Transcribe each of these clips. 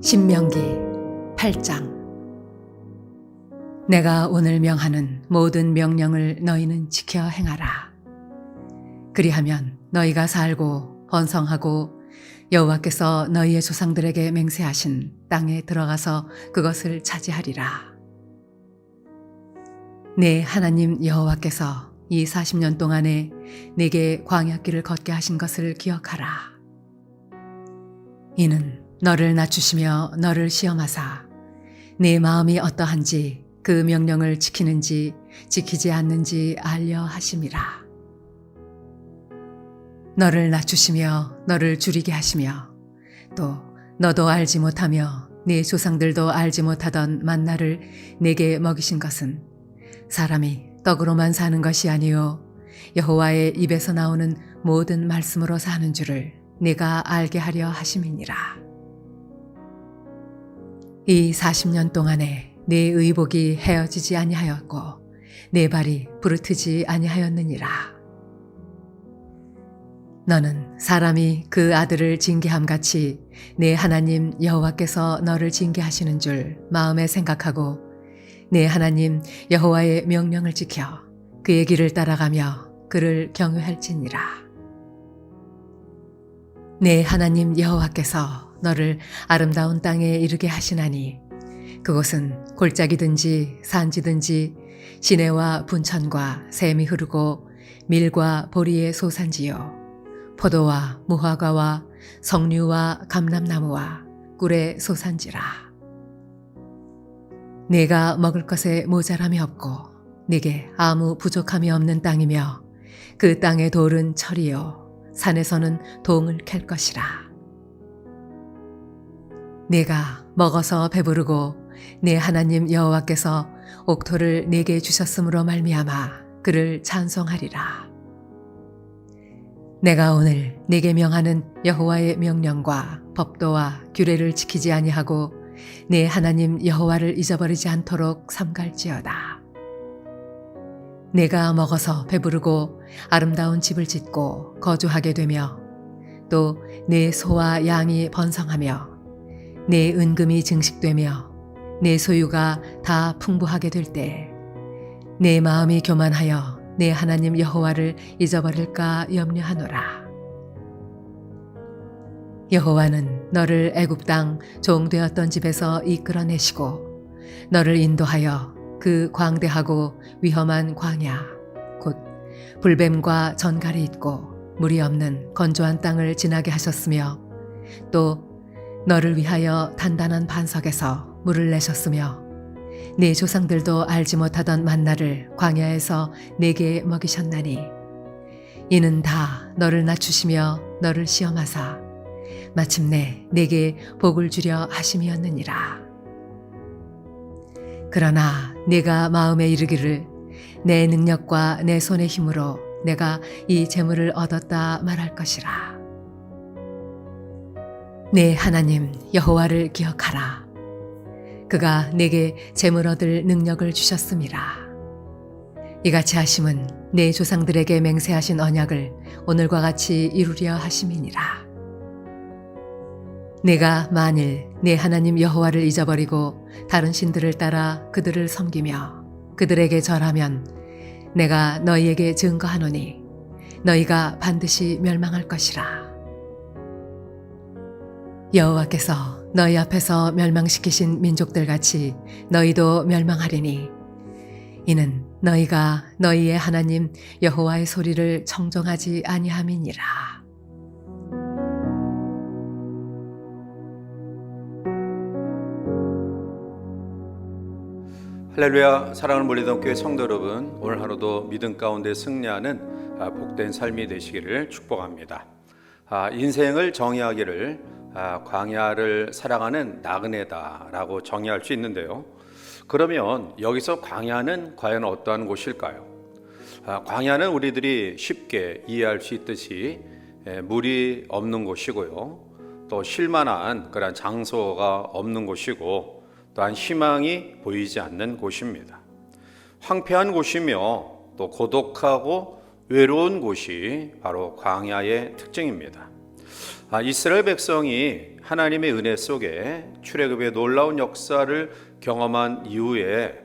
신명기 8장. 내가 오늘 명하는 모든 명령을 너희는 지켜 행하라. 그리하면 너희가 살고 번성하고 여호와께서 너희의 조상들에게 맹세하신 땅에 들어가서 그것을 차지하리라. 내 하나님 여호와께서 이 40년 동안에 내게 광야길을 걷게 하신 것을 기억하라. 이는 너를 낮추시며 너를 시험하사 네 마음이 어떠한지 그 명령을 지키는지 지키지 않는지 알려 하심이라. 너를 낮추시며 너를 줄이게 하시며 또 너도 알지 못하며 네 조상들도 알지 못하던 만나를 내게 먹이신 것은 사람이 떡으로만 사는 것이 아니요 여호와의 입에서 나오는 모든 말씀으로 사는 줄을 내가 알게 하려 하심이니라. 이 40년 동안에 내 의복이 헤어지지 아니하였고 내 발이 부르트지 아니하였느니라. 너는 사람이 그 아들을 징계함같이 내 하나님 여호와께서 너를 징계하시는 줄 마음에 생각하고 내 하나님 여호와의 명령을 지켜 그의 길을 따라가며 그를 경외할지니라. 내 하나님 여호와께서 너를 아름다운 땅에 이르게 하시나니 그곳은 골짜기든지 산지든지 시내와 분천과 샘이 흐르고 밀과 보리의 소산지요 포도와 무화과와 석류와 감람나무와 꿀의 소산지라. 내가 먹을 것에 모자람이 없고 네게 아무 부족함이 없는 땅이며 그 땅의 돌은 철이요 산에서는 동을 캘 것이라. 내가 먹어서 배부르고 내 하나님 여호와께서 옥토를 내게 주셨으므로 말미암아 그를 찬송하리라. 내가 오늘 네게 명하는 여호와의 명령과 법도와 규례를 지키지 아니하고 내 하나님 여호와를 잊어버리지 않도록 삼갈지어다. 내가 먹어서 배부르고 아름다운 집을 짓고 거주하게 되며 또 내 소와 양이 번성하며 내 은금이 증식되며 내 소유가 다 풍부하게 될 때 내 마음이 교만하여 내 하나님 여호와를 잊어버릴까 염려하노라. 여호와는 너를 애굽 땅 종되었던 집에서 이끌어내시고 너를 인도하여 그 광대하고 위험한 광야 곧 불뱀과 전갈이 있고 물이 없는 건조한 땅을 지나게 하셨으며 또 너를 위하여 단단한 반석에서 물을 내셨으며 네 조상들도 알지 못하던 만나를 광야에서 내게 먹이셨나니 이는 다 너를 낮추시며 너를 시험하사 마침내 내게 복을 주려 하심이었느니라. 그러나 내가 마음에 이르기를 내 능력과 내 손의 힘으로 내가 이 재물을 얻었다 말할 것이라. 내 하나님 여호와를 기억하라. 그가 내게 재물 얻을 능력을 주셨음이라. 이같이 하심은 내 조상들에게 맹세하신 언약을 오늘과 같이 이루려 하심이니라. 내가 만일 내 하나님 여호와를 잊어버리고 다른 신들을 따라 그들을 섬기며 그들에게 절하면 내가 너희에게 증거하노니 너희가 반드시 멸망할 것이라. 여호와께서 너희 앞에서 멸망시키신 민족들같이 너희도 멸망하리니 이는 너희가 너희의 하나님 여호와의 소리를 청종하지 아니함이니라. 할렐루야. 사랑하는 몰리동교회 성도 여러분, 오늘 하루도 믿음 가운데 승리하는 복된 삶이 되시기를 축복합니다. 인생을 정의하기를 광야를 살아가는 나그네다라고 정의할 수 있는데요. 그러면 여기서 광야는 과연 어떠한 곳일까요? 광야는 우리들이 쉽게 이해할 수 있듯이 물이 없는 곳이고요. 또 쉴만한 그런 장소가 없는 곳이고 또한 희망이 보이지 않는 곳입니다. 황폐한 곳이며 또 고독하고 외로운 곳이 바로 광야의 특징입니다. 이스라엘 백성이 하나님의 은혜 속에 출애굽의 놀라운 역사를 경험한 이후에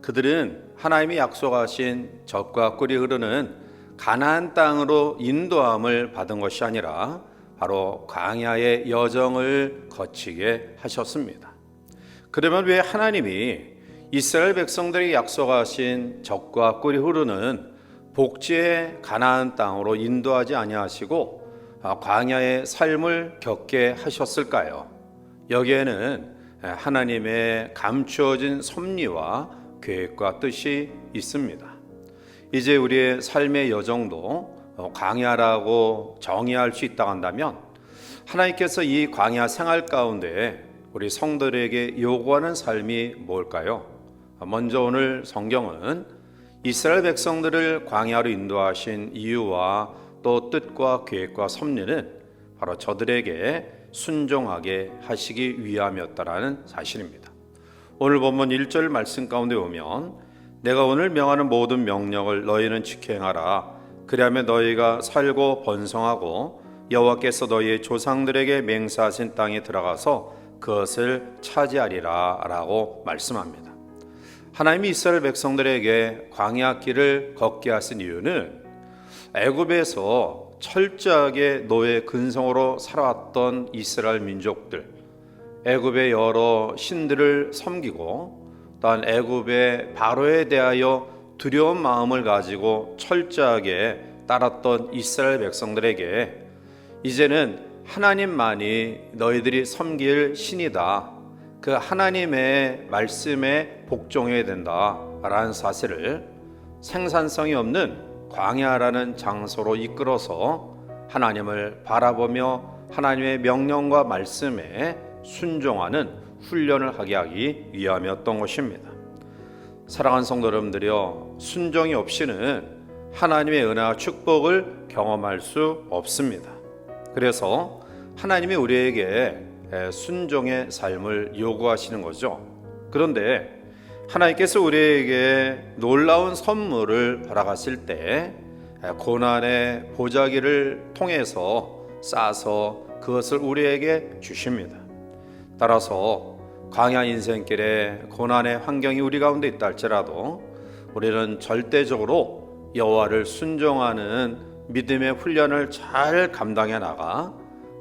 그들은 하나님이 약속하신 젖과 꿀이 흐르는 가나안 땅으로 인도함을 받은 것이 아니라 바로 광야의 여정을 거치게 하셨습니다. 그러면 왜 하나님이 이스라엘 백성들이 약속하신 젖과 꿀이 흐르는 복지의 가나안 땅으로 인도하지 아니하시고 광야의 삶을 겪게 하셨을까요? 여기에는 하나님의 감추어진 섭리와 계획과 뜻이 있습니다. 이제 우리의 삶의 여정도 광야라고 정의할 수 있다고 한다면 하나님께서 이 광야 생활 가운데 우리 성도들에게 요구하는 삶이 뭘까요? 먼저 오늘 성경은 이스라엘 백성들을 광야로 인도하신 이유와 또 뜻과 계획과 섭리는 바로 저들에게 순종하게 하시기 위함이었다라는 사실입니다. 오늘 본문 1절 말씀 가운데 보면 내가 오늘 명하는 모든 명령을 너희는 지켜 행하라. 그리하면 너희가 살고 번성하고 여호와께서 너희의 조상들에게 맹세하신 땅에 들어가서 그것을 차지하리라 라고 말씀합니다. 하나님이 이스라엘 백성들에게 광야 길을 걷게 하신 이유는 애굽에서 철저하게 노예 근성으로 살아왔던 이스라엘 민족들, 애굽의 여러 신들을 섬기고 또한 애굽의 바로에 대하여 두려운 마음을 가지고 철저하게 따랐던 이스라엘 백성들에게 이제는 하나님만이 너희들이 섬길 신이다, 그 하나님의 말씀에 복종해야 된다라는 사실을 생산성이 없는 광야라는 장소로 이끌어서 하나님을 바라보며 하나님의 명령과 말씀에 순종하는 훈련을 하게 하기 위함이었던 것입니다. 사랑하는 성도 여러분들이여, 순종이 없이는 하나님의 은혜와 축복을 경험할 수 없습니다. 그래서 하나님이 우리에게 순종의 삶을 요구하시는 거죠. 그런데 하나님께서 우리에게 놀라운 선물을 허락하실 때 고난의 보자기를 통해서 싸서 그것을 우리에게 주십니다. 따라서 광야 인생길에 고난의 환경이 우리 가운데 있다 할지라도 우리는 절대적으로 여호와를 순종하는 믿음의 훈련을 잘 감당해 나가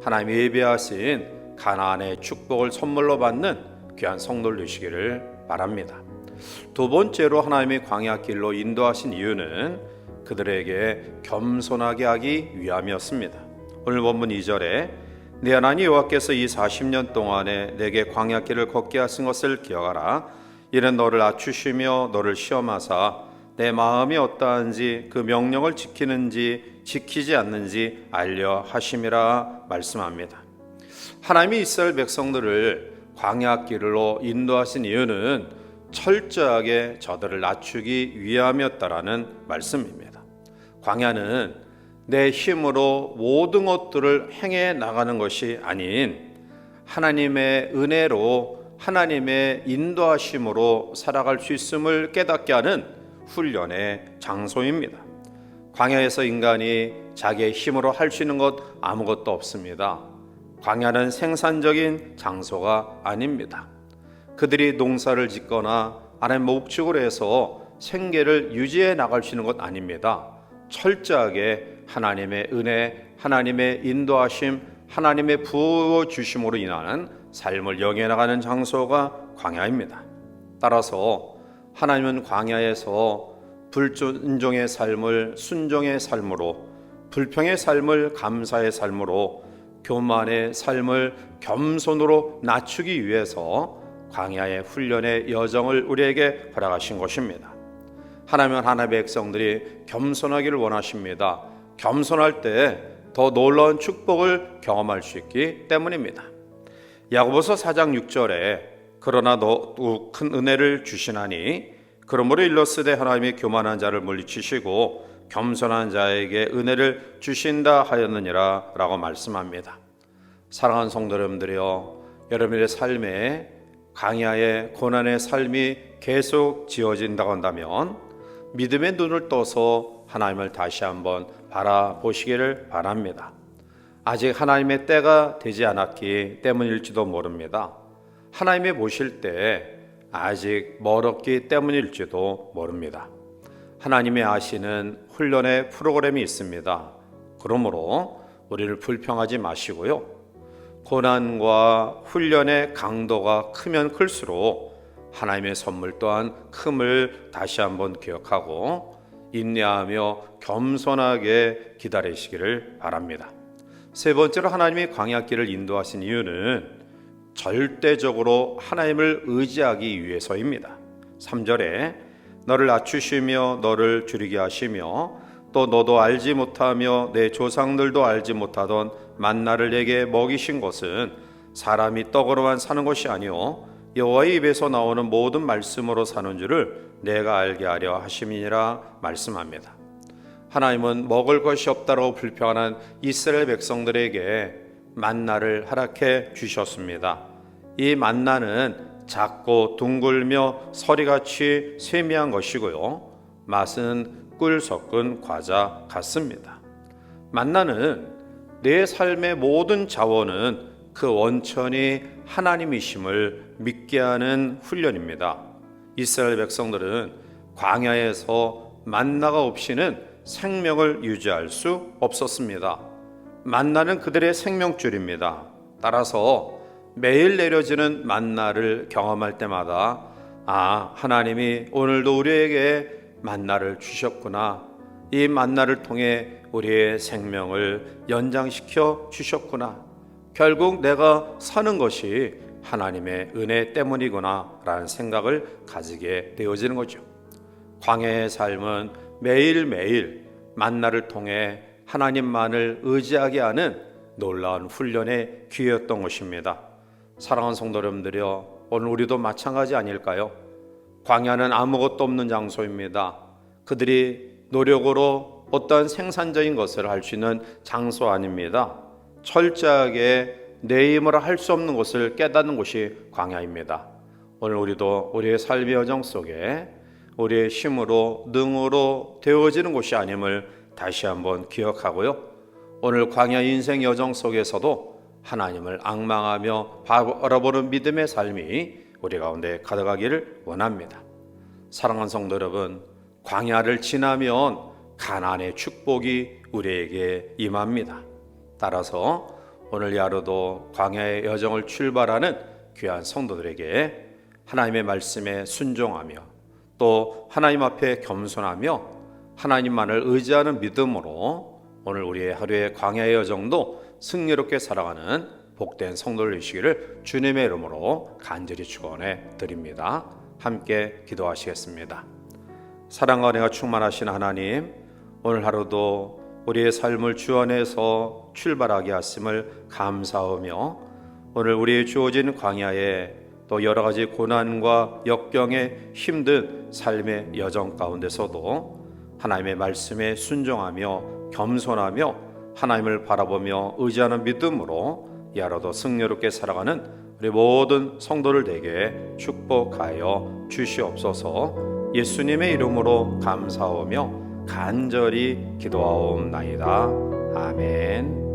하나님이 예비하신 가나안의 축복을 선물로 받는 귀한 성도들 되시기를 바랍니다. 두 번째로 하나님이 광야 길로 인도하신 이유는 그들에게 겸손하게 하기 위함이었습니다. 오늘 본문 2절에 네 하나님 여호와께서 이 40년 동안에 내게 광야 길을 걷게 하신 것을 기억하라. 이는 너를 낮추시며 너를 시험하사 내 마음이 어떠한지 그 명령을 지키는지 지키지 않는지 알려 하심이라 말씀합니다. 하나님이 이스라엘 백성들을 광야 길로 인도하신 이유는 철저하게 저들을 낮추기 위함이었다라는 말씀입니다. 광야는 내 힘으로 모든 것들을 행해 나가는 것이 아닌 하나님의 은혜로 하나님의 인도하심으로 살아갈 수 있음을 깨닫게 하는 훈련의 장소입니다. 광야에서 인간이 자기의 힘으로 할 수 있는 것 아무것도 없습니다. 광야는 생산적인 장소가 아닙니다. 그들이 농사를 짓거나 아니면 목축을 해서 생계를 유지해 나갈 수 있는 것 아닙니다. 철저하게 하나님의 은혜, 하나님의 인도하심, 하나님의 부어주심으로 인하는 삶을 영해 나가는 장소가 광야입니다. 따라서 하나님은 광야에서 불순종의 삶을 순종의 삶으로, 불평의 삶을 감사의 삶으로, 교만의 삶을 겸손으로 낮추기 위해서 광야의 훈련의 여정을 우리에게 허락하신 것입니다. 하나님은 하나님의 백성들이 겸손하기를 원하십니다. 겸손할 때 더 놀라운 축복을 경험할 수 있기 때문입니다. 야고보서 4장 6절에 그러나 너도 큰 은혜를 주시나니 그러므로 일러스되 하나님이 교만한 자를 물리치시고 겸손한 자에게 은혜를 주신다 하였느니라 라고 말씀합니다. 사랑하는 성도 여러분들이여, 여러분의 삶에 광야의 고난의 삶이 계속 지어진다고 한다면 믿음의 눈을 떠서 하나님을 다시 한번 바라보시기를 바랍니다. 아직 하나님의 때가 되지 않았기 때문일지도 모릅니다. 하나님이 보실 때 아직 멀었기 때문일지도 모릅니다. 하나님이 아시는 훈련의 프로그램이 있습니다. 그러므로 우리를 불평하지 마시고요. 고난과 훈련의 강도가 크면 클수록 하나님의 선물 또한 큼을 다시 한번 기억하고 인내하며 겸손하게 기다리시기를 바랍니다. 세 번째로 하나님이 광야길을 인도하신 이유는 절대적으로 하나님을 의지하기 위해서입니다. 3절에 너를 낮추시며 너를 줄이게 하시며 또 너도 알지 못하며 내 조상들도 알지 못하던 만나를 내게 먹이신 것은 사람이 떡으로만 사는 것이 아니요 여호와의 입에서 나오는 모든 말씀으로 사는 줄을 내가 알게 하려 하심이니라 말씀합니다. 하나님은 먹을 것이 없다고 불평하는 이스라엘 백성들에게 만나를 허락해 주셨습니다. 이 만나는 작고 둥글며 서리같이 세미한 것이고요. 맛은 꿀 섞은 과자 같습니다. 만나는 내 삶의 모든 자원은 그 원천이 하나님이심을 믿게 하는 훈련입니다. 이스라엘 백성들은 광야에서 만나가 없이는 생명을 유지할 수 없었습니다. 만나는 그들의 생명줄입니다. 따라서 매일 내려지는 만나를 경험할 때마다 하나님이 오늘도 우리에게 만나를 주셨구나. 이 만나를 통해 우리의 생명을 연장시켜 주셨구나. 결국 내가 사는 것이 하나님의 은혜 때문이구나 라는 생각을 가지게 되어지는 거죠. 광야의 삶은 매일매일 만나를 통해 하나님만을 의지하게 하는 놀라운 훈련의 기회였던 것입니다. 사랑하는 성도 여러분들이여, 오늘 우리도 마찬가지 아닐까요? 광야는 아무것도 없는 장소입니다. 그들이 노력으로 어떠한 생산적인 것을 할 수 있는 장소 아닙니다. 철저하게 내 힘으로 할 수 없는 것을 깨닫는 곳이 광야입니다. 오늘 우리도 우리의 삶의 여정 속에 우리의 힘으로 능으로 되어지는 곳이 아님을 다시 한번 기억하고요. 오늘 광야 인생 여정 속에서도 하나님을 앙망하며 바라보는 믿음의 삶이 우리 가운데 가득하기를 원합니다. 사랑하는 성도 여러분, 광야를 지나면 가나안의 축복이 우리에게 임합니다. 따라서 오늘 하루도 광야의 여정을 출발하는 귀한 성도들에게 하나님의 말씀에 순종하며 또 하나님 앞에 겸손하며 하나님만을 의지하는 믿음으로 오늘 우리의 하루의 광야의 여정도 승리롭게 살아가는 복된 성도들 되시기를 주님의 이름으로 간절히 축원해 드립니다. 함께 기도하시겠습니다. 사랑과 은혜가 충만하신 하나님, 오늘 하루도 우리의 삶을 주 안에서 출발하게 하심을 감사하며 오늘 우리의 주어진 광야에 또 여러 가지 고난과 역경의 힘든 삶의 여정 가운데서도 하나님의 말씀에 순종하며 겸손하며 하나님을 바라보며 의지하는 믿음으로 이 하루도 승리롭게 살아가는 우리 모든 성도를 되게 축복하여 주시옵소서. 예수님의 이름으로 감사하며 간절히 기도하옵나이다. 아멘.